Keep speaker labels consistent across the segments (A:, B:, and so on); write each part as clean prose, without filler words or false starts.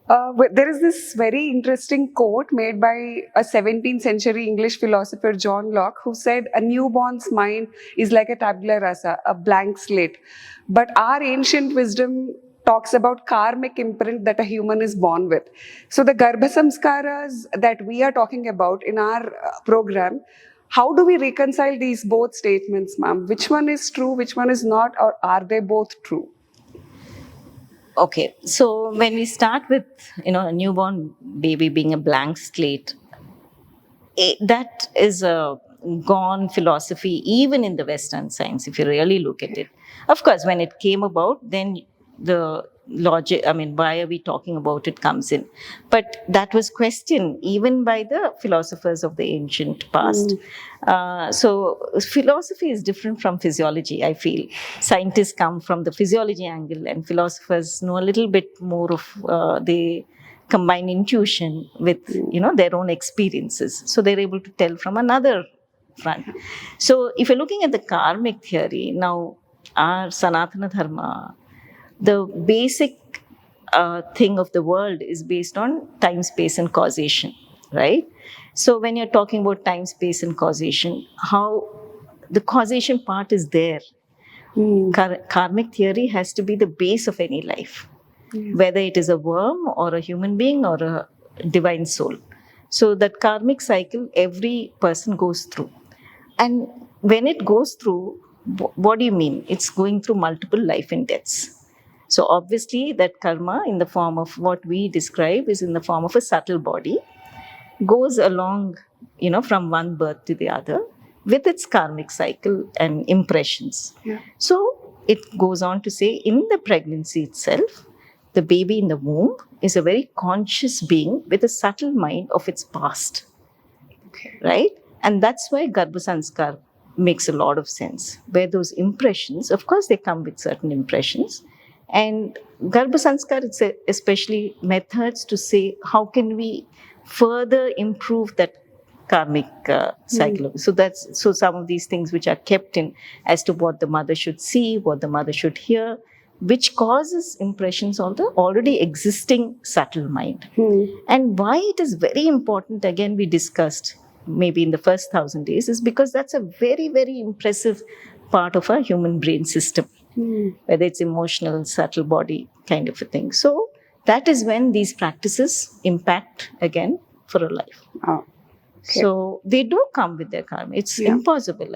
A: There is this very interesting quote made by a 17th century English philosopher John Locke, who said, "A newborn's mind is like a tabula rasa, a blank slate." But our ancient wisdom talks about karmic imprint that a human is born with. So the Garbha Samskaras that we are talking about in our program, how do we reconcile these both statements, ma'am? Which one is true, which one is not, or are they both true?
B: Okay, so when we start with, a newborn baby being a blank slate, that is a gone philosophy, even in the Western science, if you really look at it. Of course, when it came about, then the logic, why are we talking about it, comes in. But that was questioned even by the philosophers of the ancient past. So philosophy is different from physiology, I feel. Scientists come from the physiology angle, and philosophers know a little bit more of they combine intuition with their own experiences. So they're able to tell from another front. So if you're looking at the karmic theory, now our Sanatana Dharma, the basic thing of the world is based on time, space, and causation, right? So when you're talking about time, space, and causation, how the causation part is there. Karmic theory has to be the base of any life, whether it is a worm or a human being or a divine soul. So that karmic cycle, every person goes through. And when it goes through, what do you mean? It's going through multiple life and deaths. So obviously that karma, in the form of what we describe, is in the form of a subtle body, goes along, from one birth to the other with its karmic cycle and impressions. So it goes on to say, in the pregnancy itself, the baby in the womb is a very conscious being with a subtle mind of its past. Right? And that's why Garbha Sanskar makes a lot of sense, where those impressions, of course, they come with certain impressions. And Garbha Sanskar, it's especially methods to say, how can we further improve that karmic cycle? So some of these things which are kept in as to what the mother should see, what the mother should hear, which causes impressions on the already existing subtle mind. And why it is very important, again, we discussed maybe in the first 1,000 days, is because that's a very, very impressive part of our human brain system. Whether it's emotional, subtle body kind of a thing. So that is when these practices impact again for a life. So they do come with their karma. It's impossible.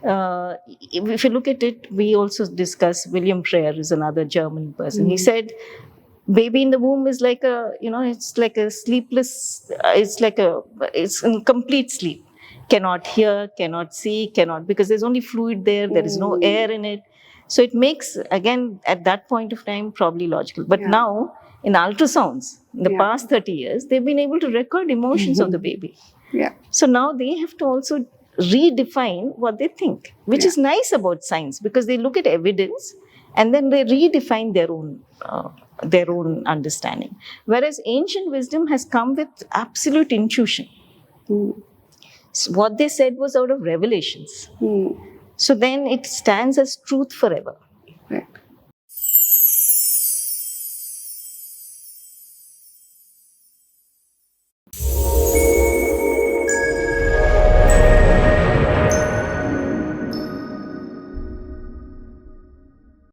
B: If you look at it, we also discuss, William Freyer is another German person. He said, baby in the womb is like it's like a sleepless, it's in complete sleep. Cannot hear, cannot see, because there's only fluid there. There is no air in it. So it makes, again, at that point of time, probably logical. But now, in ultrasounds, in the past 30 years, they've been able to record emotions of the baby. So now they have to also redefine what they think, which is nice about science, because they look at evidence and then they redefine their own understanding. Whereas ancient wisdom has come with absolute intuition. So what they said was out of revelations. So then it stands as truth forever.